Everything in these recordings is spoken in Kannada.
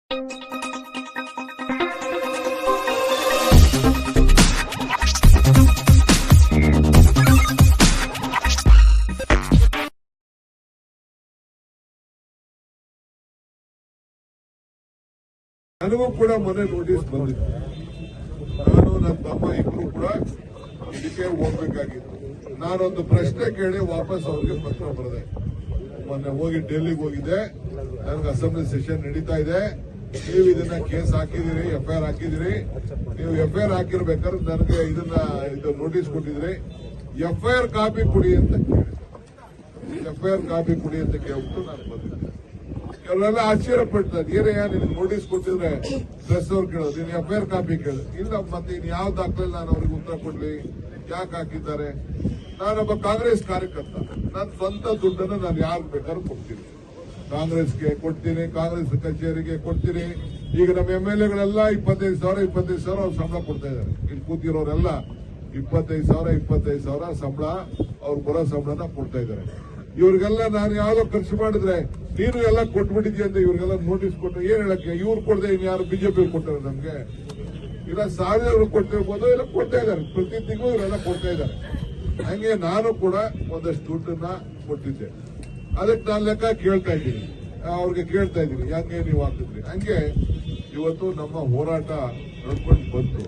ನನಗೂ ಕೂಡ ಮೊನ್ನೆ ನೋಟಿಸ್ ಬಂದಿತ್ತು. ನಾನು ನನ್ನ ತಮ್ಮ ಇಬ್ರು ಕೂಡ ಇದಕ್ಕೆ ಹೋಗ್ಬೇಕಾಗಿತ್ತು. ನಾನೊಂದು ಪ್ರಶ್ನೆ ಕೇಳಿ ವಾಪಸ್ ಅವ್ರಿಗೆ ಪತ್ರ ಬರೆದೆ. ಮೊನ್ನೆ ಹೋಗಿ ಡೆಲ್ಲಿಗೆ ಹೋಗಿದ್ದೆ. ನನಗೆ ಅಸೆಂಬ್ಲಿ ಸೆಷನ್ ನಡೀತಾ ಇದೆ. ನೀವು ಇದನ್ನ ಕೇಸ್ ಹಾಕಿದಿರಿ, FIR ಹಾಕಿದಿರಿ. ನೀವು FIR ಹಾಕಿರ್ಬೇಕಾದ್ರೆ ನನಗೆ ಇದು ನೋಟಿಸ್ ಕೊಟ್ಟಿದ್ರಿ. FIR ಕಾಪಿ ಕೊಡಿ ಅಂತ ಕೇಳಿ, FIR ಕಾಪಿ ಕೊಡಿ ಅಂತ ಕೇಳ್ಬಿಟ್ಟು ನಾನು ಬಂದಿದ್ದೆ. ಅವರೆಲ್ಲ ಆಶ್ಚರ್ಯ ಪಡ್ತಾರೆ. ಏನಯ್ಯ ನಿನ್ಗೆ ನೋಟಿಸ್ ಕೊಟ್ಟಿದ್ರೆ ಪ್ರೆಸ್ ಅವ್ರು ಕೇಳೋದು, ನೀನು FIR ಕಾಪಿ ಕೇಳೋದು. ಇಲ್ಲ, ಮತ್ತೆ ಇನ್ ಯಾವ ದಾಖಲೆ ನಾನು ಅವ್ರಿಗೆ ಉತ್ತರ ಕೊಡ್ಲಿ? ಯಾಕೆ ಹಾಕಿದ್ದಾರೆ? ನಾನೊಬ್ಬ ಕಾಂಗ್ರೆಸ್ ಕಾರ್ಯಕರ್ತ. ನನ್ನ ಸ್ವಂತ ದುಡ್ಡನ್ನು ನಾನು ಯಾರು ಬೇಕಾದ್ರೂ ಕೊಡ್ತೀನಿ. ಕಾಂಗ್ರೆಸ್ಗೆ ಕೊಡ್ತೀನಿ, ಕಾಂಗ್ರೆಸ್ ಕಚೇರಿಗೆ ಕೊಡ್ತೀನಿ. ಈಗ ನಮ್ಮ MLAಗಳೆಲ್ಲ 25,000 ಅವ್ರು ಸಂಬಳ ಕೊಡ್ತಾ ಇದ್ದಾರೆ. ಇಲ್ಲಿ ಕೂತಿರೋರೆಲ್ಲ 25,000 ಸಂಬಳ, ಅವ್ರು ಬರೋ ಸಂಬಳನ ಕೊಡ್ತಾ ಇದ್ದಾರೆ. ಇವ್ರಿಗೆಲ್ಲ ನಾನು ಯಾವ್ದೋ ಖರ್ಚು ಮಾಡಿದ್ರೆ ನೀನು ಎಲ್ಲ ಕೊಟ್ಬಿಟ್ಟಿದ್ಯ ಅಂತ ಇವ್ರಿಗೆಲ್ಲ ನೋಟಿಸ್ ಕೊಟ್ಟರೆ ಏನ್ ಹೇಳಕ್ಕೆ? ಇವ್ರು ಕೊಡದೆ ಇನ್ ಯಾರು BJP ಕೊಟ್ಟಾರೆ ನಮ್ಗೆ? ಇಲ್ಲ 1,000 ಕೊಟ್ಟಿರ್ಬೋದು, ಇಲ್ಲ ಕೊಡ್ತಾ ಇದ್ದಾರೆ. ಪ್ರತಿ ತಿಂಗಳು ಇವರೆಲ್ಲ ಕೊಡ್ತಾ ಇದ್ದಾರೆ. ಹಂಗೆ ನಾನು ಕೂಡ ಒಂದಷ್ಟು ದುಡ್ಡನ್ನ ಕೊಟ್ಟಿದ್ದೆ. ಅದಕ್ಕೆ ನಾನು ಲೆಕ್ಕ ಕೇಳ್ತಾ ಇದ್ದೀನಿ, ಅವ್ರಿಗೆ ಕೇಳ್ತಾ ಇದ್ದೀನಿ, ಹೆಂಗೆ ನೀವು ಹಾಕಿದ್ರಿ? ಹಂಗೆ ಇವತ್ತು ನಮ್ಮ ಹೋರಾಟ ನಡ್ಕೊಂಡು ಬಂತು.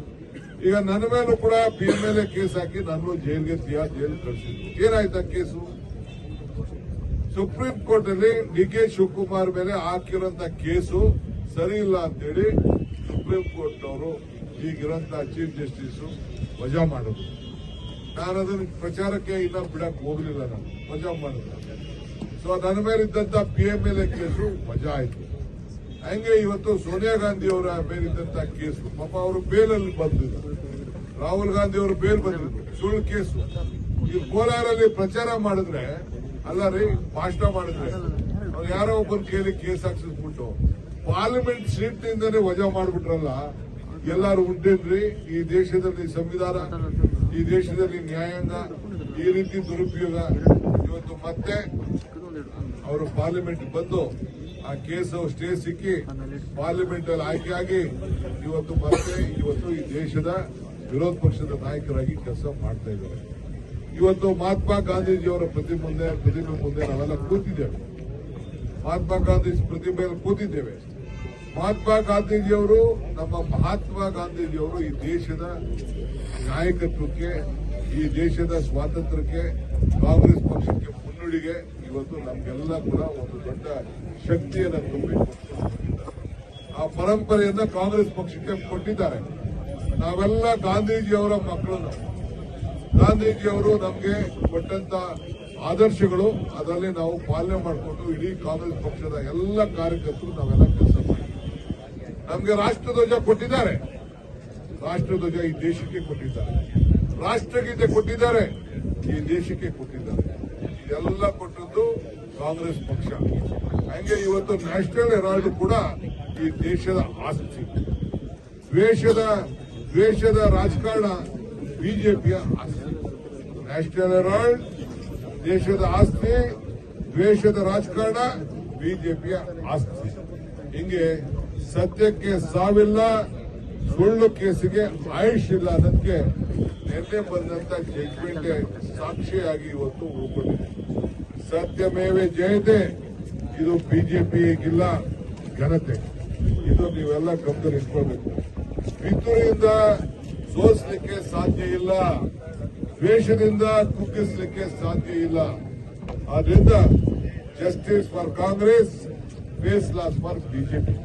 ಈಗ ನನ್ನ ಮೇಲೂ ಕೂಡ PMLA ಕೇಸ್ ಹಾಕಿ ನಾನು ಜೈಲ್ಗೆ ಜೈಲ್ ಕಳಿಸಿದ್ರು. ಏನಾಯ್ತಾ ಕೇಸು? ಸುಪ್ರೀಂ ಕೋರ್ಟ್ ಅಲ್ಲಿ DK ಶಿವಕುಮಾರ್ ಮೇಲೆ ಹಾಕಿರೋಂತ ಕೇಸು ಸರಿ ಇಲ್ಲ ಅಂತೇಳಿ ಸುಪ್ರೀಂ ಕೋರ್ಟ್ ಅವರು ಈಗಿರೋಂತ ಚೀಫ್ ಜಸ್ಟಿಸ್ ವಜಾ ಮಾಡಿದ್ರು. ನಾನು ಅದನ್ನ ಪ್ರಚಾರಕ್ಕೆ ಇನ್ನ ಬಿಡಕ್ ಹೋಗ್ಲಿಲ್ಲ, ನಾನು ವಜಾ ಮಾಡಿದ್ರು. ಸೊ ನನ್ನ ಮೇಲಿದ್ದಂತ PMLA ಕೇಸು ವಜಾ ಆಯ್ತು. ಹಂಗೆ ಇವತ್ತು ಸೋನಿಯಾ ಗಾಂಧಿ ಅವರ ಮೇಲಿದ್ದಂತ ಕೇಸು, ಪಾಪ ಅವರು ಬೇಲಲ್ಲಿ ಬಂದಿದ್ರು. ರಾಹುಲ್ ಗಾಂಧಿ ಅವರು ಬೇಲ್ ಬಂದಿದ್ರು, ಸುಳ್ಳು ಕೇಸು. ಈ ಕೋಲಾರಲ್ಲಿ ಪ್ರಚಾರ ಮಾಡಿದ್ರೆ, ಅಲ್ಲ ರೀ, ಭಾಷಣ ಮಾಡಿದ್ರೆ ಅವ್ರು ಯಾರೋ ಒಬ್ಬರು ಕೇಳಿ ಕೇಸ್ ಹಾಕ್ಸಿಸ್ಬಿಟ್ಟು ಪಾರ್ಲಿಮೆಂಟ್ ಸೀಟ್ ನಿಂದನೇ ವಜಾ ಮಾಡ್ಬಿಟ್ರಲ್ಲ. ಎಲ್ಲಾರು ಉಂಟೇನ್ರಿ ಈ ದೇಶದಲ್ಲಿ ಸಂವಿಧಾನ, ಈ ದೇಶದಲ್ಲಿ ನ್ಯಾಯಾಂಗ, ಈ ರೀತಿ ದುರುಪಯೋಗ? ಇವತ್ತು ಮತ್ತೆ ಅವರು ಪಾರ್ಲಿಮೆಂಟ್ ಬಂದು ಆ ಕೇಸು ಸ್ಟೇ ಸಿಕ್ಕಿ ಪಾರ್ಲಿಮೆಂಟ್ ಅಲ್ಲಿ ಆಯ್ಕೆಯಾಗಿ ಇವತ್ತು ಈ ದೇಶದ ವಿರೋಧ ಪಕ್ಷದ ನಾಯಕರಾಗಿ ಕೆಲಸ ಮಾಡ್ತಾ ಇದ್ದಾರೆ. ಇವತ್ತು ಮಹಾತ್ಮ ಗಾಂಧೀಜಿಯವರ ಪ್ರತಿಮೆ ಮುಂದೆ ನಾವೆಲ್ಲ ಕೂತಿದ್ದೇವೆ. ಮಹಾತ್ಮ ಗಾಂಧಿ ಪ್ರತಿಮೆಯಲ್ಲಿ ಕೂತಿದ್ದೇವೆ. ಮಹಾತ್ಮ ಗಾಂಧೀಜಿಯವರು ಈ ದೇಶದ ನಾಯಕತ್ವಕ್ಕೆ, ಈ ದೇಶದ ಸ್ವಾತಂತ್ರ್ಯಕ್ಕೆ, ಕಾಂಗ್ರೆಸ್ ಪಕ್ಷಕ್ಕೆ ಮುನ್ನುಡಿಗೆ ಇವತ್ತು ನಮ್ಗೆಲ್ಲ ಕೂಡ ಒಂದು ದೊಡ್ಡ ಶಕ್ತಿಯನ್ನು ತುಂಬಿಕೊಟ್ಟಿದ್ದಾರೆ. ಆ ಪರಂಪರೆಯನ್ನ ಕಾಂಗ್ರೆಸ್ ಪಕ್ಷಕ್ಕೆ ಕೊಟ್ಟಿದ್ದಾರೆ. ನಾವೆಲ್ಲ ಗಾಂಧೀಜಿಯವರ ಮಕ್ಕಳು. ಗಾಂಧೀಜಿಯವರು ನಮಗೆ ಕೊಟ್ಟಂತ ಆದರ್ಶಗಳು, ಅದರಲ್ಲಿ ನಾವು ಪಾಲನೆ ಮಾಡಿಕೊಂಡು ಇಡೀ ಕಾಂಗ್ರೆಸ್ ಪಕ್ಷದ ಎಲ್ಲ ಕಾರ್ಯಕರ್ತರು ನಾವೆಲ್ಲ ಕೆಲಸ ಮಾಡಿದ್ದೀವಿ. ನಮಗೆ ರಾಷ್ಟ್ರಧ್ವಜ ಕೊಟ್ಟಿದ್ದಾರೆ. ರಾಷ್ಟ್ರಧ್ವಜ ಈ ದೇಶಕ್ಕೆ ಕೊಟ್ಟಿದ್ದಾರೆ. ರಾಷ್ಟ್ರಗೀತೆ ಕೊಟ್ಟಿದ್ದಾರೆ, ಈ ದೇಶಕ್ಕೆ ಕೊಟ್ಟಿದ್ದಾರೆ. ಇದೆಲ್ಲ ಕೊಟ್ಟದ್ದು ಕಾಂಗ್ರೆಸ್ ಪಕ್ಷ. ಹಂಗೆ ಇವತ್ತು ನ್ಯಾಷನಲ್ ಹೆರಾಲ್ಡ್ ಕೂಡ ಈ ದೇಶದ ಆಸ್ತಿ. ದ್ವೇಷದ ರಾಜಕಾರಣ ಬಿಜೆಪಿಯ ಆಸ್ತಿ. ನ್ಯಾಷನಲ್ ಹೆರಾಲ್ಡ್ ದೇಶದ ಆಸ್ತಿ, ದ್ವೇಷದ ರಾಜಕಾರಣ ಬಿಜೆಪಿಯ ಆಸ್ತಿ. ಹಿಂಗೆ ಸತ್ಯಕ್ಕೆ ಸಾವಿಲ್ಲ, ಸುಳ್ಳು ಕೇಸಿಗೆ ಆಯುಷ್ ಇಲ್ಲ ಅನ್ನೋದಕ್ಕೆ ನಿನ್ನೆ ಬಂದಂತ ಜಡ್ಜ್ಮೆಂಟ್ ಸಾಕ್ಷಿಯಾಗಿ ಇವತ್ತು ಉಳ್ಕೊಂಡಿದೆ. ಸತ್ಯಮೇವೆ ಜಯತೆ, ಇದು ಬಿಜೆಪಿಗಿಲ್ಲ ಘನತೆ. ಇದು ನೀವೆಲ್ಲ ಗಮನದಲ್ಲಿ ಇಟ್ಕೊಳ್ಬೇಕು. ಪಿತೂರಿಯಿಂದ ಸೋಲಿಸಲಿಕ್ಕೆ ಸಾಧ್ಯ ಇಲ್ಲ, ದ್ವೇಷದಿಂದ ಕುಗ್ಗಿಸಲಿಕ್ಕೆ ಸಾಧ್ಯ ಇಲ್ಲ. ಆದ್ರಿಂದ justice for Congress, face loss for BJP.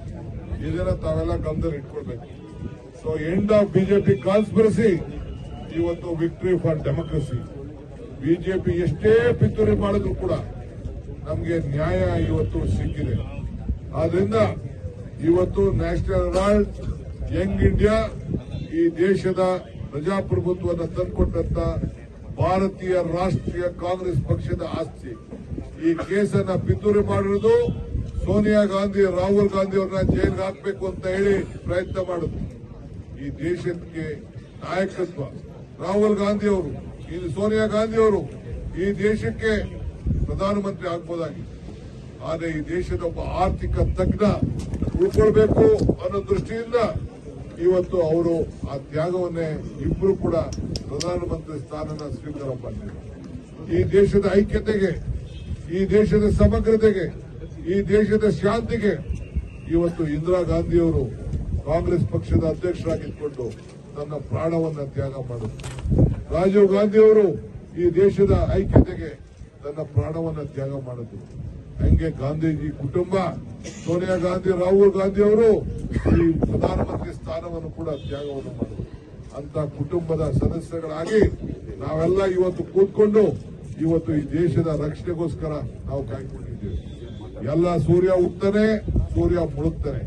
ಇದನ್ನ ತಾವೆಲ್ಲ ಗಮನದಲ್ಲಿ ಇಟ್ಕೊಳ್ಬೇಕು. So end of BJP conspiracy, ಇವತ್ತು ವಿಕ್ಟರಿ ಫಾರ್ ಡೆಮೋಕ್ರಸಿ. ಬಿಜೆಪಿ ಎಷ್ಟೇ ಪಿತೂರಿ ಮಾಡಿದ್ರು ಕೂಡ ನಮಗೆ ನ್ಯಾಯ ಇವತ್ತು ಸಿಕ್ಕಿದೆ. ಆದ್ರಿಂದ ಇವತ್ತು ನ್ಯಾಷನಲ್ ಹೆರಾಲ್ಡ್, ಯಂಗ್ ಇಂಡಿಯಾ, ಈ ದೇಶದ ಪ್ರಜಾಪ್ರಭುತ್ವವನ್ನು ತಂದುಕೊಟ್ಟಂತ ಭಾರತೀಯ ರಾಷ್ಟ್ರೀಯ ಕಾಂಗ್ರೆಸ್ ಪಕ್ಷದ ಆಸ್ತಿ. ಈ ಕೇಸನ್ನ ಪಿತೂರಿ ಮಾಡಿರೋದು ಸೋನಿಯಾ ಗಾಂಧಿ, ರಾಹುಲ್ ಗಾಂಧಿ ಅವರನ್ನ ಜೈಲ್ಗೆ ಹಾಕಬೇಕು ಅಂತ ಹೇಳಿ ಪ್ರಯತ್ನ ಮಾಡಿದ್ರು. ಈ ದೇಶಕ್ಕೆ ನಾಯಕತ್ವ ರಾಹುಲ್ ಗಾಂಧಿ ಅವರು, ಸೋನಿಯಾ ಗಾಂಧಿ ಅವರು ಈ ದೇಶಕ್ಕೆ ಪ್ರಧಾನಮಂತ್ರಿ ಆಗ್ಬೋದಾಗಿತ್ತು. ಆದ್ರೆ ಈ ದೇಶದ ಒಬ್ಬ ಆರ್ಥಿಕ ತಜ್ಞ ಉಳ್ಕೊಳ್ಬೇಕು ಅನ್ನೋ ದೃಷ್ಟಿಯಿಂದ ಇವತ್ತು ಅವರು ಆ ತ್ಯಾಗವನ್ನೇ ಇಬ್ರು ಕೂಡ ಪ್ರಧಾನಮಂತ್ರಿ ಸ್ಥಾನನ ಸ್ವೀಕಾರ ಮಾಡಿದ್ದಾರೆ. ಈ ದೇಶದ ಐಕ್ಯತೆಗೆ, ಈ ದೇಶದ ಸಮಗ್ರತೆಗೆ, ಈ ದೇಶದ ಶಾಂತಿಗೆ ಇವತ್ತು ಇಂದಿರಾ ಗಾಂಧಿಯವರು ಕಾಂಗ್ರೆಸ್ ಪಕ್ಷದ ಅಧ್ಯಕ್ಷರಾಗಿದ್ದುಕೊಂಡು ತನ್ನ ಪ್ರಾಣವನ್ನ ತ್ಯಾಗ ಮಾಡಿದ್ರು. ರಾಜೀವ್ ಗಾಂಧಿಯವರು ಈ ದೇಶದ ಐಕ್ಯತೆಗೆ ತನ್ನ ಪ್ರಾಣವನ್ನ ತ್ಯಾಗ ಮಾಡಿದ್ರು. ಹಂಗೆ ಗಾಂಧೀಜಿ ಕುಟುಂಬ, ಸೋನಿಯಾ ಗಾಂಧಿ, ರಾಹುಲ್ ಗಾಂಧಿ ಅವರು ಈ ಪ್ರಧಾನಮಂತ್ರಿ ಸ್ಥಾನವನ್ನು ಕೂಡ ತ್ಯಾಗವನ್ನು ಮಾಡಿದ್ರು. ಅಂತ ಕುಟುಂಬದ ಸದಸ್ಯಗಳಾಗಿ ನಾವೆಲ್ಲ ಇವತ್ತು ಕೂತ್ಕೊಂಡು ಇವತ್ತು ಈ ದೇಶದ ರಕ್ಷಣೆಗೋಸ್ಕರ ನಾವು ಕಾಯ್ಕೊಂಡಿದ್ದೇವೆ. ಎಲ್ಲ ಸೂರ್ಯ ಉಗ್ತಾನೆ, ಸೂರ್ಯ ಮುಳುಗ್ತಾನೆ.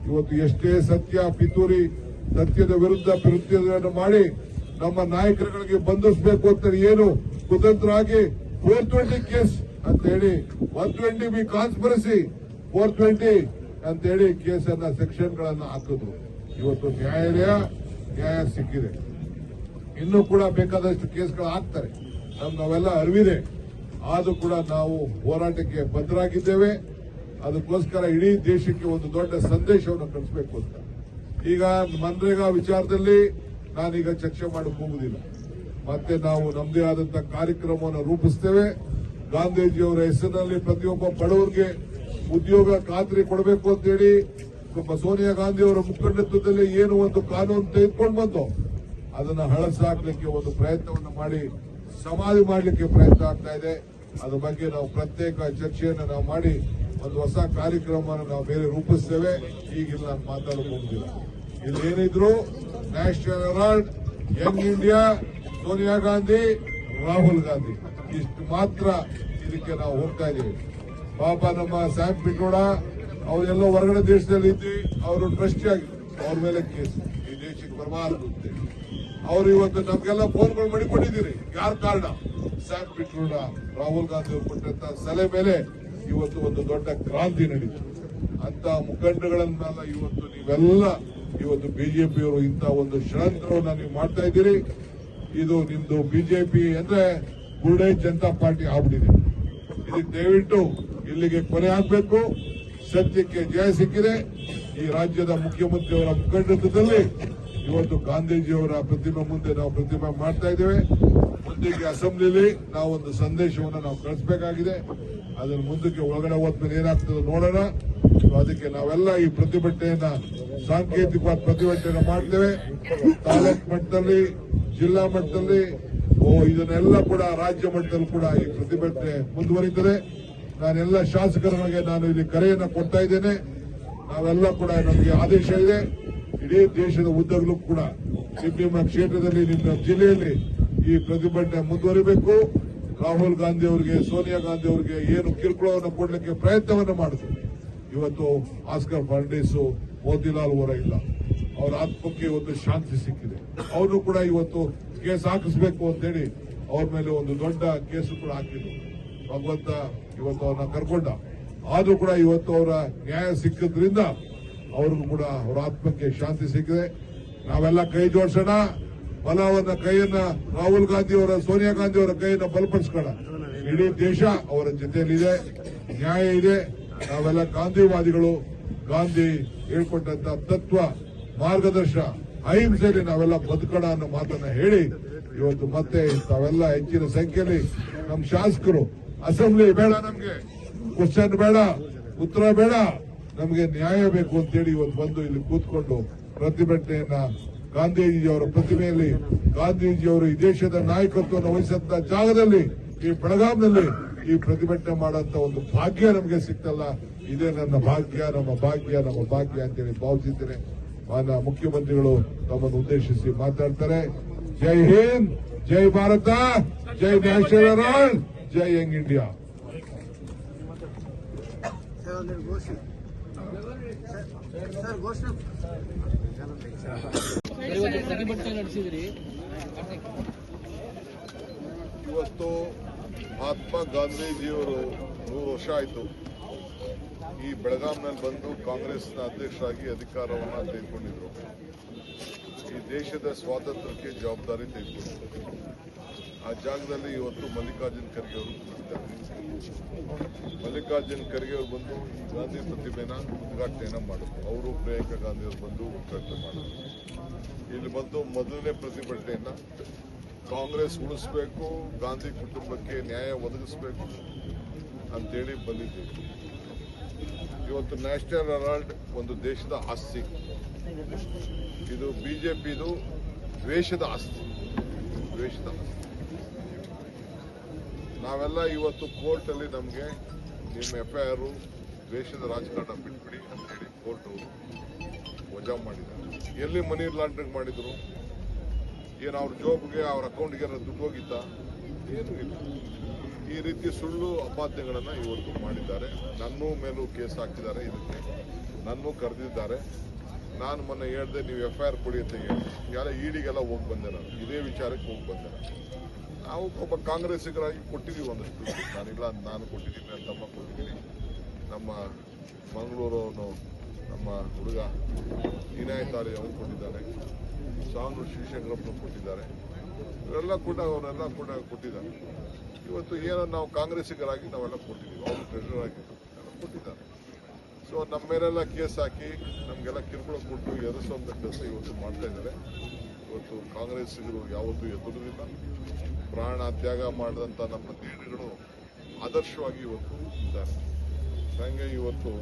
ಇವತ್ತು ಎಷ್ಟೇ ಸತ್ಯ ಪಿತೂರಿ, ಸತ್ಯದ ವಿರುದ್ಧ ಪ್ರತಿಯನ್ನು ಮಾಡಿ ನಮ್ಮ ನಾಯಕರುಗಳಿಗೆ ಬಂಧಿಸಬೇಕು ಅಂತ ಏನು ಕುತಂತ್ರ ಆಗಿ 420 ಕೇಸ್ ಅಂತ ಹೇಳಿ 120 ಬಿ ಕಾನ್ಸ್ಪಿರಸಿ 420 ಅಂತ ಹೇಳಿ ಕೇಸನ್ನ ಸೆಕ್ಷನ್ಗಳನ್ನ ಹಾಕಿದ್ರು. ಇವತ್ತು ನ್ಯಾಯ ಸಿಕ್ಕಿದೆ. ಇನ್ನೂ ಕೂಡ ಬೇಕಾದಷ್ಟು ಕೇಸ್ಗಳು ಹಾಕ್ತಾರೆ, ನಾವೆಲ್ಲ ಅರಿವಿದೆ. ಆದ್ರೂ ಕೂಡ ನಾವು ಹೋರಾಟಕ್ಕೆ ಬದ್ಧರಾಗಿದ್ದೇವೆ. ಅದಕ್ಕೋಸ್ಕರ ಇಡೀ ದೇಶಕ್ಕೆ ಒಂದು ದೊಡ್ಡ ಸಂದೇಶವನ್ನು ಕಳಿಸಬೇಕು ಅಂತ. ಈಗ ಮನ್ರೇಗಾ ವಿಚಾರದಲ್ಲಿ ನಾನೀಗ ಚರ್ಚೆ ಮಾಡಕ್ ಹೋಗುದಿಲ್ಲ. ಮತ್ತೆ ನಾವು ನಮ್ಮದೇ ಆದಂತಹ ಕಾರ್ಯಕ್ರಮವನ್ನು ರೂಪಿಸ್ತೇವೆ. ಗಾಂಧೀಜಿಯವರ ಹೆಸರಿನಲ್ಲಿ ಪ್ರತಿಯೊಬ್ಬ ಬಡವರಿಗೆ ಉದ್ಯೋಗ ಖಾತ್ರಿ ಕೊಡಬೇಕು ಅಂತೇಳಿ ಸೋನಿಯಾ ಗಾಂಧಿಯವರ ಮುಖಂಡತ್ವದಲ್ಲಿ ಏನು ಒಂದು ಕಾನೂನು ತೆಗೆದುಕೊಂಡು ಬಂದು ಅದನ್ನ ಹಳಸಾಕ್ಲಿಕ್ಕೆ ಒಂದು ಪ್ರಯತ್ನವನ್ನು ಮಾಡಿ ಸಮಾಧಿ ಮಾಡಲಿಕ್ಕೆ ಪ್ರಯತ್ನ ಆಗ್ತಾ ಇದೆ. ಅದ್ರ ಬಗ್ಗೆ ನಾವು ಪ್ರತ್ಯೇಕ ಚರ್ಚೆಯನ್ನು ನಾವು ಮಾಡಿ ಒಂದು ಹೊಸ ಕಾರ್ಯಕ್ರಮವನ್ನು ನಾವು ಬೇರೆ ರೂಪಿಸ್ತೇವೆ. ಈಗಿಲ್ಲ ನಾನು ಮಾತಾಡಕ್ ಹೋಗುದಿಲ್ಲ. ಇಲ್ಲಿ ಏನಿದ್ರು National Herald, Young India, Sonia Gandhi, Rahul Gandhi, ಇಷ್ಟು ಮಾತ್ರ ಇದಕ್ಕೆ ನಾವು ಹೋಗ್ತಾ ಇದ್ದೀವಿ. ಪಾಪ ನಮ್ಮ ಸ್ಯಾಮ್ ಪಿಟ್ರೋಡ ಅವರೆಲ್ಲೋ ಹೊರಗಡೆ ದೇಶದಲ್ಲಿ ಇದ್ದು ಅವರು ಟ್ರಸ್ಟಿ ಆಗಿದ್ರು, ಅವ್ರ ಮೇಲೆ ಕೇಸ್ ಈ ದೇಶಕ್ಕೆ ಬರಬಾರದು. ಅವರು ಇವತ್ತು ನಮ್ಗೆಲ್ಲ ಫೋನ್ಗಳು ಮಾಡಿಕೊಂಡಿದ್ದೀರಿ. ಯಾರ ಕಾರಣ? ಸ್ಯಾಮ್ ಪಿಟ್ರೋಡ, ರಾಹುಲ್ ಗಾಂಧಿ ಅವರು ಕೊಟ್ಟಂತ ಸಲಹೆ ಮೇಲೆ ಇವತ್ತು ಒಂದು ದೊಡ್ಡ ಕ್ರಾಂತಿ ನಡೀತು. ಅಂತ ಮುಖಂಡಗಳನ್ನೆಲ್ಲ ಇವತ್ತು ನೀವೆಲ್ಲ ಇವತ್ತು ಬಿಜೆಪಿಯವರು ಇಂಥ ಒಂದು ಷಡ್ಯಂತ್ರವನ್ನ ನೀವು ಮಾಡ್ತಾ ಇದ್ದೀರಿ. ಇದು ನಿಮ್ದು ಬಿಜೆಪಿ ಅಂದ್ರೆ ಗುರುಡೇ ಜನತಾ ಪಾರ್ಟಿ ಆಗ್ಬಿಟ್ಟಿದೆ. ಇದಕ್ಕೆ ದಯವಿಟ್ಟು ಇಲ್ಲಿಗೆ ಕೊನೆ ಆಗ್ಬೇಕು. ಸತ್ಯಕ್ಕೆ ಜಯ ಸಿಕ್ಕಿದೆ. ಈ ರಾಜ್ಯದ ಮುಖ್ಯಮಂತ್ರಿಯವರ ಮುಖಂಡತ್ವದಲ್ಲಿ ಇವತ್ತು ಗಾಂಧೀಜಿಯವರ ಪ್ರತಿಮೆ ಮುಂದೆ ನಾವು ಪ್ರತಿಮೆ ಮಾಡ್ತಾ ಇದ್ದೇವೆ. ಮುಂದಕ್ಕೆ ಅಸೆಂಬ್ಲಿಲಿ ನಾವು ಒಂದು ಸಂದೇಶವನ್ನು ನಾವು ಕಳಿಸಬೇಕಾಗಿದೆ. ಅದನ್ನು ಮುಂದಕ್ಕೆ ಒಳಗಡೆ ಹೋದ್ಮೇಲೆ ಏನಾಗ್ತದೆ ನೋಡೋಣ. ಅದಕ್ಕೆ ನಾವೆಲ್ಲ ಈ ಪ್ರತಿಭಟನೆಯನ್ನ ಸಾಂಕೇತಿಕವಾದ ಪ್ರತಿಭಟನೆ ಮಾಡ್ತೇವೆ. ತಾಲೂಕ್ ಮಟ್ಟದಲ್ಲಿ, ಜಿಲ್ಲಾ ಮಟ್ಟದಲ್ಲಿ, ಇದನ್ನೆಲ್ಲ ಕೂಡ ರಾಜ್ಯ ಮಟ್ಟದಲ್ಲಿ ಕೂಡ ಈ ಪ್ರತಿಭಟನೆ ಮುಂದುವರಿತದೆ. ನಾನೆಲ್ಲ ಶಾಸಕರಿಗೆ ನಾನು ಇಲ್ಲಿ ಕರೆಯನ್ನು ಕೊಡ್ತಾ ಇದ್ದೇನೆ. ನಾವೆಲ್ಲ ಕೂಡ ನಮಗೆ ಆದೇಶ ಇದೆ. ಇಡೀ ದೇಶದ ಉದ್ದಗಲೂ ಕೂಡ ನಿಮ್ಮ ಕ್ಷೇತ್ರದಲ್ಲಿ, ನಿಮ್ಮ ಜಿಲ್ಲೆಯಲ್ಲಿ ಈ ಪ್ರತಿಭಟನೆ ಮುಂದುವರಿಬೇಕು. ರಾಹುಲ್ ಗಾಂಧಿ ಅವರಿಗೆ, ಸೋನಿಯಾ ಗಾಂಧಿ ಅವರಿಗೆ ಏನು ಕಿರುಕುಳವನ್ನು ಕೊಡಲಿಕ್ಕೆ ಪ್ರಯತ್ನವನ್ನು ಮಾಡಿದ್ರು. ಇವತ್ತು ಆಸ್ಕರ್ ಫರ್ನಾಂಡಿಸ್, ಮೋತಿಲಾಲ್ ವೋರಾ ಇಲ್ಲ, ಅವರ ಆತ್ಮಕ್ಕೆ ಒಂದು ಶಾಂತಿ ಸಿಕ್ಕಿದೆ. ಅವರು ಕೂಡ ಇವತ್ತು ಕೇಸ್ ಹಾಕಿಸಬೇಕು ಅಂತೇಳಿ ಅವ್ರ ಮೇಲೆ ಒಂದು ದೊಡ್ಡ ಕೇಸು ಕೂಡ ಹಾಕಿದ್ರು. ಭಗವಂತ ಇವತ್ತು ಅವ್ರನ್ನ ಕರ್ಕೊಂಡ. ಆದ್ರೂ ಕೂಡ ಇವತ್ತು ಅವರ ನ್ಯಾಯ ಸಿಕ್ಕಿದ್ರಿಂದ ಅವ್ರಿಗೂ ಕೂಡ ಅವರ ಆತ್ಮಕ್ಕೆ ಶಾಂತಿ ಸಿಕ್ಕಿದೆ. ನಾವೆಲ್ಲ ಕೈ ಜೋಡಿಸೋಣ. ಬಲವನ್ನ ಕೈಯನ್ನ ರಾಹುಲ್ ಗಾಂಧಿ ಅವರ, ಸೋನಿಯಾ ಗಾಂಧಿ ಅವರ ಕೈಯನ್ನ ಬಲಪಡಿಸ್ಕೋಣ. ಇಡೀ ದೇಶ ಅವರ ಜೊತೆಯಲ್ಲಿದೆ, ನ್ಯಾಯ ಇದೆ. ನಾವೆಲ್ಲ ಗಾಂಧಿವಾದಿಗಳು. ಗಾಂಧಿ ಹೇಳ್ಕೊಟ್ಟಂತ ತತ್ವ, ಮಾರ್ಗದರ್ಶ, ಅಹಿಂಸೆಯಲ್ಲಿ ನಾವೆಲ್ಲ ಬದುಕೋಣ ಅನ್ನೋ ಮಾತನ್ನ ಹೇಳಿ ಇವತ್ತು ಮತ್ತೆ ತಾವೆಲ್ಲ ಹೆಚ್ಚಿನ ಸಂಖ್ಯೆಯಲ್ಲಿ ನಮ್ಮ ಶಾಸಕರು, ಅಸೆಂಬ್ಲಿ ಬೇಡ, ನಮ್ಗೆ ಕ್ವಶನ್ ಬೇಡ, ಉತ್ತರ ಬೇಡ, ನಮಗೆ ನ್ಯಾಯ ಬೇಕು ಅಂತೇಳಿ ಇವತ್ತು ಬಂದು ಇಲ್ಲಿ ಕೂತ್ಕೊಂಡು ಪ್ರತಿಭಟನೆಯನ್ನ ಗಾಂಧೀಜಿಯವರ ಪ್ರತಿಮೆಯಲ್ಲಿ, ಗಾಂಧೀಜಿಯವರು ಈ ದೇಶದ ನಾಯಕತ್ವವನ್ನು ವಹಿಸಂತ ಜಾಗದಲ್ಲಿ, ಈ ಬೆಳಗಾಂನಲ್ಲಿ ಈ ಪ್ರತಿಭಟನೆ ಮಾಡುವಂತ ಒಂದು ಭಾಗ್ಯ ನಮಗೆ ಸಿಕ್ತಲ್ಲ. ಇದೇ ನನ್ನ ಭಾಗ್ಯ, ನಮ್ಮ ಭಾಗ್ಯ, ನಮ್ಮ ಭಾಗ್ಯ ಅಂತೇಳಿ ಭಾವಿಸಿದ್ದೇನೆ. ಮಾನ್ಯ ಮುಖ್ಯಮಂತ್ರಿಗಳು ತಮ್ಮನ್ನು ಉದ್ದೇಶಿಸಿ ಮಾತಾಡ್ತಾರೆ. ಜೈ ಹಿಂದ್, ಜೈ ಭಾರತ, ಜೈ ನ್ಯಾಷನಲ್ ಹೆರಾಲ್ಡ್, ಜೈ ಯಂಗ್ ಇಂಡಿಯಾ. ಇವತ್ತು ಮಹಾತ್ಮ ಗಾಂಧೀಜಿಯವರು 100 ವರ್ಷ ಆಯಿತು ಈ ಬೆಳಗಾಂನಲ್ಲಿ ಬಂದು ಕಾಂಗ್ರೆಸ್ನ ಅಧ್ಯಕ್ಷರಾಗಿ ಅಧಿಕಾರವನ್ನು ತೆಗೆದುಕೊಂಡಿದ್ರು. ಈ ದೇಶದ ಸ್ವಾತಂತ್ರ್ಯಕ್ಕೆ ಜವಾಬ್ದಾರಿ ತೆಗೆದುಕೊಂಡಿದ್ರು. ಆ ಜಾಗದಲ್ಲಿ ಇವತ್ತು ಮಲ್ಲಿಕಾರ್ಜುನ್ ಖರ್ಗೆ ಅವರು ಕೂತಿದ್ದಾರೆ. ಮಲ್ಲಿಕಾರ್ಜುನ್ ಖರ್ಗೆ ಅವರು ಬಂದು ಈ ಗಾಂಧಿ ಪ್ರತಿಮೆನ ಉದ್ಘಾಟನೆಯನ್ನ ಮಾಡಿದ್ರು. ಅವರು ಪ್ರಿಯಾಂಕಾ ಗಾಂಧಿ ಅವರು ಬಂದು ಉದ್ಘಾಟನೆ ಮಾಡಿದ್ರು. ಇಲ್ಲಿ ಬಂದು ಮೊದಲನೇ ಪ್ರತಿಭಟನೆಯನ್ನ ಕಾಂಗ್ರೆಸ್ ಉಳಿಸಬೇಕು, ಗಾಂಧಿ ಕುಟುಂಬಕ್ಕೆ ನ್ಯಾಯ ಒದಗಿಸಬೇಕು ಅಂತೇಳಿ ಬಂದಿದ್ದೀವಿ. ಇವತ್ತು ನ್ಯಾಷನಲ್ ಹೆರಾಲ್ಡ್ ಒಂದು ದೇಶದ ಆಸ್ತಿ, ಇದು ಬಿಜೆಪಿದು ದ್ವೇಷದ ಆಸ್ತಿ. ನಾವೆಲ್ಲ ಇವತ್ತು ಕೋರ್ಟ್ ಅಲ್ಲಿ ನಮಗೆ ನಿಮ್ಮ FIR ದ್ವೇಷದ ರಾಜಕಾರಣ ಬಿಟ್ಬಿಡಿ ಅಂತೇಳಿ ಕೋರ್ಟ್ ಅವರು ವಜಾ ಮಾಡಿದ್ದಾರೆ. ಎಲ್ಲಿ ಮನಿ ಲಾಂಡ್ರಿಂಗ್ ಮಾಡಿದ್ರು? ಏನು ಅವ್ರ ಜೋಬ್ಗೆ ಅವ್ರ ಅಕೌಂಟ್ಗೆ ದುಡ್ಡು ಹೋಗಿತ್ತ? ಏನೂ ಇಲ್ಲ. ಈ ರೀತಿ ಸುಳ್ಳು ಅಪಾದ್ಯಗಳನ್ನು ಇವತ್ತು ಮಾಡಿದ್ದಾರೆ. ನನ್ನ ಮೇಲೂ ಕೇಸ್ ಹಾಕಿದ್ದಾರೆ. ಇದಕ್ಕೆ ನನ್ನೂ ಕರೆದಿದ್ದಾರೆ. ನಾನು ಮೊನ್ನೆ ಹೇಳಿದೆ, ನೀವು FIR ಕೊಡಿ ಅಂತ ಹೇಳಿ ಎಲ್ಲ ಇಡಿಗೆಲ್ಲ ಹೋಗಿ ಬಂದೆ. ನಾನು ಇದೇ ವಿಚಾರಕ್ಕೆ ಹೋಗಿ ಬಂದೆ. ನಾವು ಒಬ್ಬ ಕಾಂಗ್ರೆಸ್ಸಿಗರಾಗಿ ಕೊಟ್ಟಿದ್ದೀವಿ ಒಂದಷ್ಟು. ನಾನಿಲ್ಲ, ನಾನು ಕೊಟ್ಟಿದ್ದೀನಿ, ನನ್ನ ತಮ್ಮ ಕೊಟ್ಟಿದ್ದೀನಿ, ನಮ್ಮ ಮಂಗಳೂರವನು ನಮ್ಮ ಹುಡುಗ ಇನಾಯತಾಳಿ ಅವರು ಕೊಟ್ಟಿದ್ದಾರೆ, ಸಾಂಗ್ರು ಶಿವಶಂಕರಪ್ಪನು ಕೊಟ್ಟಿದ್ದಾರೆ. ಅವರೆಲ್ಲ ಕೂಡ ಕೊಟ್ಟಿದ್ದಾರೆ. ಇವತ್ತು ಏನೋ ನಾವು ಕಾಂಗ್ರೆಸ್ಸಿಗರಾಗಿ ನಾವೆಲ್ಲ ಕೊಟ್ಟಿದ್ದೀವಿ, ಅವರು ಟ್ರೆಷರ್ ಆಗಿ ಕೊಟ್ಟಿದ್ದಾರೆ. ಸೊ ನಮ್ಮ ಮೇಲೆಲ್ಲ ಕೇಸ್ ಹಾಕಿ ನಮಗೆಲ್ಲ ಕಿರುಕುಳ ಕೊಟ್ಟು ಎದುರಿಸುವಂಥ ಕೆಲಸ ಇವತ್ತು ಮಾಡ್ತಾ ಇದ್ದಾರೆ. ಇವತ್ತು ಕಾಂಗ್ರೆಸ್ಸಿಗರು ಯಾವತ್ತೂ ಎದುರುದಿಲ್ಲ. ಪ್ರಾಣ ತ್ಯಾಗ ಮಾಡಿದಂಥ ನಮ್ಮ ನೇಣಿಗಳು ಆದರ್ಶವಾಗಿ ಇವತ್ತು ಇದ್ದಾರೆ. ಹಾಗೆ ಇವತ್ತು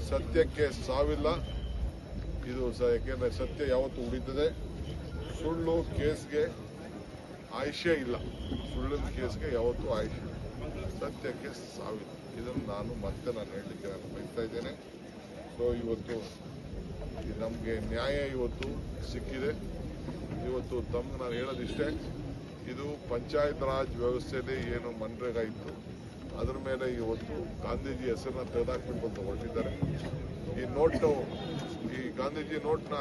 ಸತ್ಯಕ್ಕೆ ಸಾವಿಲ್ಲ. ಇದು ಯಾಕೆಂದರೆ ಸತ್ಯ ಯಾವತ್ತು ಉಳಿತದೆ. ಸುಳ್ಳು ಕೇಸ್ಗೆ ಆಯುಷ್ಯ ಇಲ್ಲ. ಸುಳ್ಳಿನ ಕೇಸ್ಗೆ ಯಾವತ್ತೂ ಆಯುಷ್ಯ ಇಲ್ಲ. ಸತ್ಯಕ್ಕೆ ಸಾವಿಲ್ಲ. ಇದನ್ನು ನಾನು ಹೇಳಲಿಕ್ಕೆ ಬಯಸ್ತಾ ಇದ್ದೇನೆ. ಸೊ ಇವತ್ತು ನಮಗೆ ನ್ಯಾಯ ಇವತ್ತು ಸಿಕ್ಕಿದೆ. ಇವತ್ತು ತಮ್ಗೆ ನಾನು ಹೇಳೋದಿಷ್ಟೇ, ಇದು ಪಂಚಾಯತ್ ರಾಜ್ ವ್ಯವಸ್ಥೆಯಲ್ಲಿ ಏನು ಮನ್ರೇಗಾ ಇತ್ತು ಅದರ ಮೇಲೆ ಇವತ್ತು ಗಾಂಧೀಜಿ ಹೆಸರನ್ನ ತೆಗೆದಾಕ್ಬಿಟ್ಟು ಅಂತ ಹೊರಟಿದ್ದಾರೆ. ಈ ಗಾಂಧೀಜಿ ನೋಟ್ನ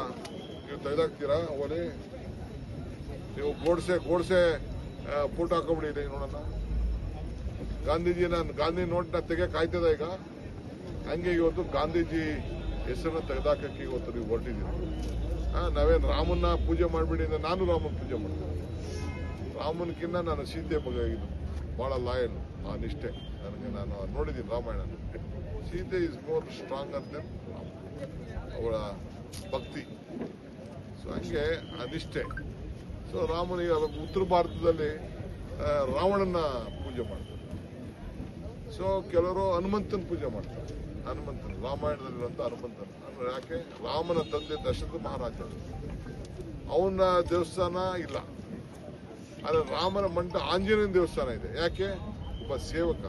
ನೀವು ತೆಗೆದಾಕ್ತೀರಾ? ಅವರೇ ನೀವು ಗೋಡ್ಸೆ ಫೋಟೋ ಹಾಕೊಂಬಿಡಿ ನೋಡೋಣ. ಗಾಂಧಿ ನೋಟ್ನ ತೆಗೆಯಕ್ಕೆ ಆಯ್ತದ ಈಗ? ಹಂಗೆ ಇವತ್ತು ಗಾಂಧೀಜಿ ಹೆಸರನ್ನ ತೆಗೆದಾಕಕ್ಕೆ ಇವತ್ತು ನೀವು ಹೊರಟಿದ್ದೀರಿ. ನಾವೇನು ರಾಮನ್ನ ಪೂಜೆ ಮಾಡಿಬಿಡಿ ಅಂದ್ರೆ ನಾನು ರಾಮನ ಪೂಜೆ ಮಾಡ್ತೀನಿ. ರಾಮನ್ಕಿನ್ನ ನಾನು ಸೀತೆ ಬಗ್ಗೆ ಇದು ಭಾಳ ಲಾಯಲ್, ಆ ನಿಷ್ಠೆ ನನಗೆ. ನಾನು ನೋಡಿದ್ದೀನಿ Ramayana. Sita is more stronger then Rama, ಅವಳ ಭಕ್ತಿ. ಸೊ ಹಂಗೆ ಆ ನಿಷ್ಠೆ. ಸೊ ರಾಮನಿಗೆ ಉತ್ತರ ಭಾರತದಲ್ಲಿ ರಾವಣನ ಪೂಜೆ ಮಾಡ್ತಾರೆ. ಸೊ ಕೆಲವರು ಹನುಮಂತನ ಪೂಜೆ ಮಾಡ್ತಾರೆ. ಹನುಮಂತನ ರಾಮಾಯಣದಲ್ಲಿರುವಂಥ ಹನುಮಂತನ ಅಂದ್ರೆ ಯಾಕೆ? ರಾಮನ ತಂದೆ ದಶರಥ ಮಹಾರಾಜ, ಅವನ ದೇವಸ್ಥಾನ ಇಲ್ಲ. ಆದರೆ ರಾಮನ ಮಂಟ ಆಂಜನೇಯನ ದೇವಸ್ಥಾನ ಇದೆ. ಯಾಕೆ? ಒಬ್ಬ ಸೇವಕ,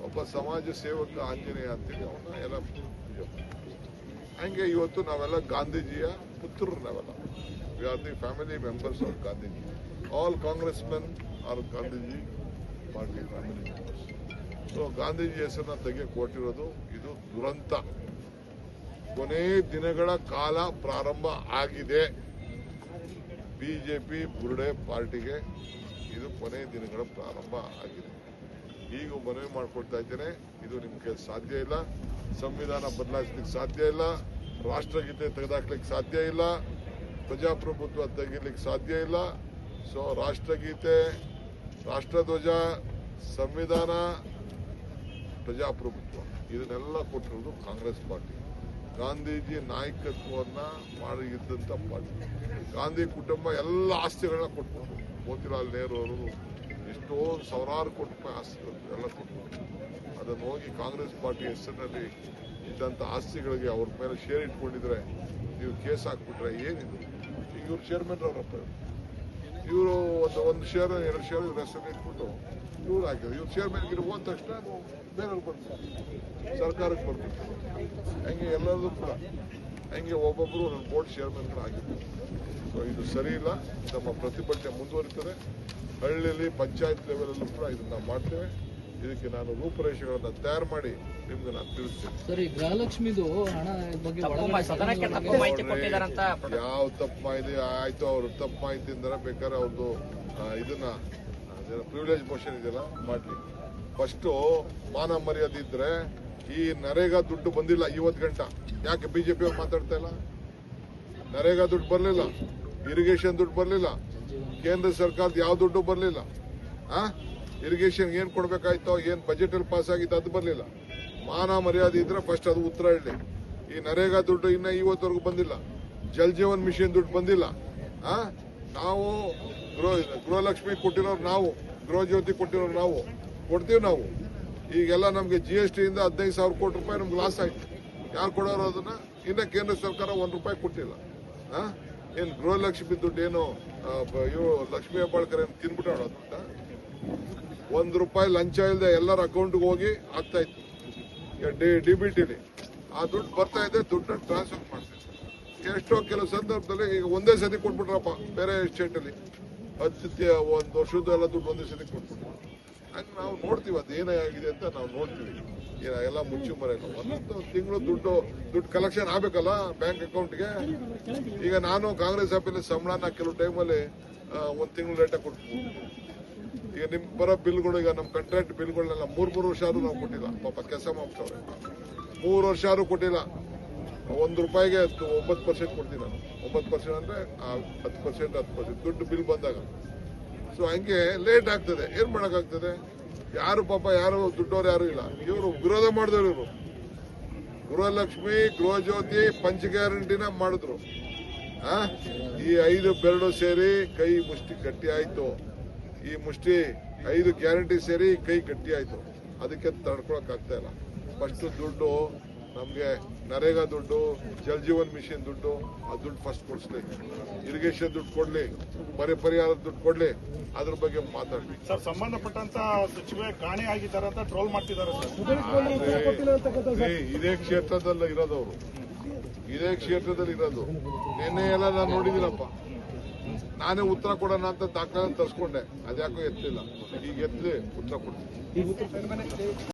ಒಬ್ಬ ಸಮಾಜ ಸೇವಕ ಆಂಜನೇಯ ಅಂತೇಳಿ ಅವನ್ನ ಎಲ್ಲ ಪೂಜೆ ಮಾಡ್ತಾರೆ. ಹಂಗೆ ಇವತ್ತು ನಾವೆಲ್ಲ ಗಾಂಧೀಜಿಯ ಪುತ್ರರು. ನಾವೆಲ್ಲ we are the family members of Gandhiji. All Congress men R Gandhiji party family members. So Gandhiji ಹೆಸರನ್ನ ತೆಗೆಯಕ್ಕೆ ಕೊಟ್ಟಿರೋದು ಇದು ದುರಂತ. ಕೊನೆ ದಿನಗಳ ಕಾಲ ಪ್ರಾರಂಭ ಆಗಿದೆ. ಬಿಜೆಪಿ ಬುರುಡೆ ಪಾರ್ಟಿಗೆ ಇದು ಕೊನೆ ದಿನಗಳ ಪ್ರಾರಂಭ ಆಗಿದೆ. ಈಗ ಮನವಿ ಮಾಡಿಕೊಡ್ತಾ ಇದ್ದೇನೆ, ಇದು ನಿಮ್ಗೆ ಸಾಧ್ಯ ಇಲ್ಲ. ಸಂವಿಧಾನ ಬದಲಾಯಿಸ್ಲಿಕ್ಕೆ ಸಾಧ್ಯ ಇಲ್ಲ. ರಾಷ್ಟ್ರಗೀತೆ ತೆಗೆದಾಕ್ಲಿಕ್ಕೆ ಸಾಧ್ಯ ಇಲ್ಲ. ಪ್ರಜಾಪ್ರಭುತ್ವ ತೆಗಿಲಿಕ್ಕೆ ಸಾಧ್ಯ ಇಲ್ಲ. ಸೊ ರಾಷ್ಟ್ರಗೀತೆ, ರಾಷ್ಟ್ರಧ್ವಜ, ಸಂವಿಧಾನ, ಪ್ರಜಾಪ್ರಭುತ್ವ ಇದನ್ನೆಲ್ಲ ಕೊಟ್ಟಿರೋದು ಕಾಂಗ್ರೆಸ್ ಪಾರ್ಟಿ. ಗಾಂಧೀಜಿ ನಾಯಕತ್ವವನ್ನ ಮಾಡಿದ್ದಂಥ ಪಾರ್ಟಿ. ಗಾಂಧಿ ಕುಟುಂಬ ಎಲ್ಲ ಆಸ್ತಿಗಳನ್ನ ಕೊಟ್ಬಿಟ್ಟು, ಮೋತಿಲಾಲ್ ನೆಹರು ಅವರು ಎಷ್ಟೋ ಸಾವಿರಾರು ಕೋಟಿ ರೂಪಾಯಿ ಆಸ್ತಿಗಳು ಎಲ್ಲ ಕೊಟ್ಬಿಟ್ಟು, ಅದನ್ನು ಹೋಗಿ ಕಾಂಗ್ರೆಸ್ ಪಾರ್ಟಿ ಹೆಸರಿನಲ್ಲಿ ಇದ್ದಂಥ ಆಸ್ತಿಗಳಿಗೆ ಅವ್ರ ಮೇಲೆ ಶೇರ್ ಇಟ್ಕೊಂಡಿದ್ರೆ ನೀವು ಕೇಸ್ ಹಾಕ್ಬಿಟ್ರೆ ಏನಿದು? ಈಗ ಇವ್ರು ಚೇರ್ಮನ್ ಅವರಪ್ಪ, ಇವರು ಒಂದು ಶೇರ್ 2 ಶೇರ್ ಇವ್ರ ಹೆಸರು ಇಟ್ಬಿಟ್ಟು ಇವ್ರು ಹಾಕಿದ್ರು. ಇವ್ರು ಚೇರ್ಮನ್ಗಿರು ಹೋದ ತಕ್ಷಣ ಬೇರೆಯವ್ರು ಬರ್ತಾರೆ, ಸರ್ಕಾರಕ್ಕೆ ಬರ್ತಾರೆ. ಹಂಗೆ ಎಲ್ಲರದು ಕೂಡ ಹಂಗೆ ಒಬ್ಬೊಬ್ಬರು ಒಂದು ಬೋರ್ಡ್ ಚೇರ್ಮನ್ಗಳು ಆಗಿದ್ದಾರೆ. ಸೊ ಇದು ಸರಿ ಇಲ್ಲ. ನಮ್ಮ ಪ್ರತಿಭಟನೆ ಮುಂದುವರಿತದೆ. ಹಳ್ಳಿಯಲ್ಲಿ ಪಂಚಾಯತ್ ಲೆವೆಲಲ್ಲೂ ಕೂಡ ಇದನ್ನ ನಾವು ಮಾಡ್ತೇವೆ. ಇದಕ್ಕೆ ನಾನು ರೂಪುರೇಷೆಗಳನ್ನು ತಯಾರು ಮಾಡಿ ನಿಮ್ಗೆ ನಾನು ತಿಳಿಸ್ತೇನೆ. ಸರಿ, ಗೃಹಲಕ್ಷ್ಮಿದು ಹಣ ಬಗ್ಗೆ ಯಾವ ತಪ್ಪು ಮಾಹಿತಿ ಆಯ್ತು? ಅವ್ರು ತಪ್ಪು ಮಾಹಿತಿ ಅಂದ್ರೆ ಬೇಕಾದ್ರೆ ಅವ್ರದ್ದು ಇದನ್ನ ಪ್ರಿವಿಲೇಜ್ ಮೋಷನ್ ಇದೆಯಲ್ಲ ಮಾಡ್ಲಿ. ಫಸ್ಟು ಮಾನ ಮರ್ಯಾದೆ ಇದ್ರೆ ಈ ನರೇಗಾ ದುಡ್ಡು ಬಂದಿಲ್ಲ 50 ಗಂಟೆ. ಯಾಕೆ ಬಿಜೆಪಿ ಅವ್ರು ಮಾತಾಡ್ತಾ ಇಲ್ಲ? ನರೇಗಾ ದುಡ್ಡು ಬರಲಿಲ್ಲ, ಇರಿಗೇಷನ್ ದುಡ್ಡು ಬರಲಿಲ್ಲ, ಕೇಂದ್ರ ಸರ್ಕಾರದ ಯಾವ ದುಡ್ಡು ಬರಲಿಲ್ಲ. ಇರಿಗೇಷನ್ ಏನ್ ಕೊಡ್ಬೇಕಾಯ್ತೋ, ಏನ್ ಬಜೆಟ್ ಅಲ್ಲಿ ಪಾಸ್ ಆಗಿತ್ತು ಅದು ಬರಲಿಲ್ಲ. ಮಾನ ಮರ್ಯಾದೆ ಇದ್ರೆ ಫಸ್ಟ್ ಅದು ಉತ್ತರ ಹೇಳಿ. ಈ ನರೇಗಾ ದುಡ್ಡು ಇನ್ನ ಇವತ್ತವರೆಗೂ ಬಂದಿಲ್ಲ. ಜಲ್ ಜೀವನ್ ಮಿಷನ್ ದುಡ್ಡು ಬಂದಿಲ್ಲ. ನಾವು ಗೃಹಲಕ್ಷ್ಮಿ ಕೊಟ್ಟಿರೋರು ನಾವು, ಗೃಹ ಜ್ಯೋತಿ ಕೊಟ್ಟಿರೋರು ನಾವು, ಕೊಡ್ತೀವಿ ನಾವು. ಈಗೆಲ್ಲ ನಮ್ಗೆ GST ಇಂದ 15,000 ಕೋಟಿ ರೂಪಾಯಿ ನಮ್ಗೆ ಲಾಸ್ ಆಯ್ತು. ಯಾರು ಕೊಡೋರು ಅದನ್ನ? ಇನ್ನ ಕೇಂದ್ರ ಸರ್ಕಾರ ₹1 ಕೊಟ್ಟಿಲ್ಲ. ಏನ್ ಗೃಹಲಕ್ಷ್ಮಿ ದುಡ್ಡು ಏನು ಇವು ಲಕ್ಷ್ಮೀ ಹೆಬ್ಬಾಳ್ಕರ್ ಏನು ತಿನ್ಬಿಟ್ಟಾಡ ದುಡ್ಡ? ₹1 ಲಂಚ ಇಲ್ಲದೆ ಎಲ್ಲರ ಅಕೌಂಟ್ಗೆ ಹೋಗಿ ಆಗ್ತಾ ಇತ್ತು. DBTಲಿ ಆ ದುಡ್ಡು ಬರ್ತಾ ಇದೆ, ದುಡ್ಡನ್ನ ಟ್ರಾನ್ಸ್ಫರ್ ಮಾಡ್ತೀವಿ. ಎಷ್ಟೋ ಕೆಲವು ಸಂದರ್ಭದಲ್ಲಿ ಈಗ ಒಂದೇ ಸತಿ ಕೊಟ್ಬಿಟ್ರಪ್ಪ ಬೇರೆ ಸ್ಟೇಟ್ ಅಲ್ಲಿ, 1 ವರ್ಷದ ಎಲ್ಲ ದುಡ್ಡು ಒಂದೇ ಸತಿ ಕೊಟ್ಬಿಟ್ರು. ಹಂಗೆ ನಾವು ನೋಡ್ತೀವಿ ಅದು ಏನಾಗಿದೆ ಅಂತ ನಾವು ನೋಡ್ತೀವಿ. ಎಲ್ಲ ಮುಚ್ಚು ಮರೆಯಲ್ಲ. ಒಂದೊಂದು ತಿಂಗಳು ದುಡ್ಡು ಕಲೆಕ್ಷನ್ ಆಗ್ಬೇಕಲ್ಲ ಬ್ಯಾಂಕ್ ಅಕೌಂಟ್ಗೆ. ಈಗ ನಾನು ಕಾಂಗ್ರೆಸ್ ಆಫೀಸಲ್ಲಿ ಸಂಬಳನ ಕೆಲವು ಟೈಮಲ್ಲಿ 1 ತಿಂಗಳು ಲೇಟಾಗಿ ಕೊಡ್ತೀವಿ. ಈಗ ನಿಮ್ ಬರೋ ಬಿಲ್ಗಳು, ಈಗ ನಮ್ಮ ಕಾಂಟ್ರಾಕ್ಟ್ ಬಿಲ್ಗಳನ್ನೆಲ್ಲ 3 ವರ್ಷ ಆದ್ರೂ ನಾವು ಕೊಟ್ಟಿಲ್ಲ. ಪಾಪ ಕೆಲಸ ಮಾಡ್ತವ್ರೆ, 3 ವರ್ಷ ಆದ್ರೂ ಕೊಟ್ಟಿಲ್ಲ. ₹1ಗೆ 9% ಕೊಡ್ತೀನಿ ನಾನು. 9% ಅಂದ್ರೆ 10% ದುಡ್ಡು ಬಿಲ್ ಬಂದಾಗ. ಸೊ ಹಂಗೆ ಲೇಟ್ ಆಗ್ತದೆ. ಏನ್ ಮಾಡಕ್ಕಾಗ್ತದೆ? ಯಾರು ಪಾಪ ಯಾರು ದುಡ್ಡವ್ರು ಯಾರು ಇಲ್ಲ. ಇವರು ವಿರೋಧ ಮಾಡಿದವರು. ಇವರು ಗೃಹಲಕ್ಷ್ಮಿ, ಗೃಹ ಜ್ಯೋತಿ, ಪಂಚ ಗ್ಯಾರಂಟಿನ ಮಾಡಿದ್ರು. ಈ 5 ಬೆರಳು ಸೇರಿ ಕೈ ಮುಷ್ಟಿ ಗಟ್ಟಿ ಆಯ್ತು. ಈ ಮುಷ್ಟಿ 5 ಗ್ಯಾರಂಟಿ ಸೇರಿ ಕೈ ಗಟ್ಟಿ ಆಯ್ತು. ಅದಕ್ಕೆ ತಡ್ಕೊಳಕ್ ಆಗ್ತಾ ಇಲ್ಲ. ಫಸ್ಟ್ ದುಡ್ಡು ನಮ್ಗೆ ನರೇಗಾ ದುಡ್ಡು, ಜಲ್ ಜೀವನ್ ಮಿಷನ್ ದುಡ್ಡು, ಆ ದುಡ್ಡು ಫಸ್ಟ್ ಕೊಡಿಸ್ಲಿ. ಇರಿಗೇಷನ್ ದುಡ್ಡು ಕೊಡ್ಲಿ, ಪರಿಹಾರದ ದುಡ್ಡು ಕೊಡ್ಲಿ, ಅದ್ರ ಬಗ್ಗೆ ಮಾತಾಡ್ಲಿ. ಸರ್, ಸಂಬಂಧಪಟ್ಟಂತ ಸಚಿವೆ ಕಾಣೆ ಆಗಿದ್ದಾರೆ ಅಂತ ಟ್ರೋಲ್ ಮಾಡ್ತಿದ್ದಾರೆ ಸರ್. ಇದೇ ಕ್ಷೇತ್ರದಲ್ಲಿ ಇರೋದವರು, ಇದೇ ಕ್ಷೇತ್ರದಲ್ಲಿ ಇರೋದು. ನಿನ್ನೆ ಎಲ್ಲ ನಾನು ನೋಡಿದ್ದೀನಪ್ಪ. ನಾನೇ ಉತ್ತರ ಕೊಡೋಣ ಅಂತ ದಾಖಲೆ ತರಿಸ್ಕೊಂಡೆ, ಅದ್ಯಾಕೋ ಎತ್ತಲಿಲ್ಲ. ಈಗ ಎತ್ತಲಿ ಉತ್ತರ ಕೊಡ್ತೀನಿ.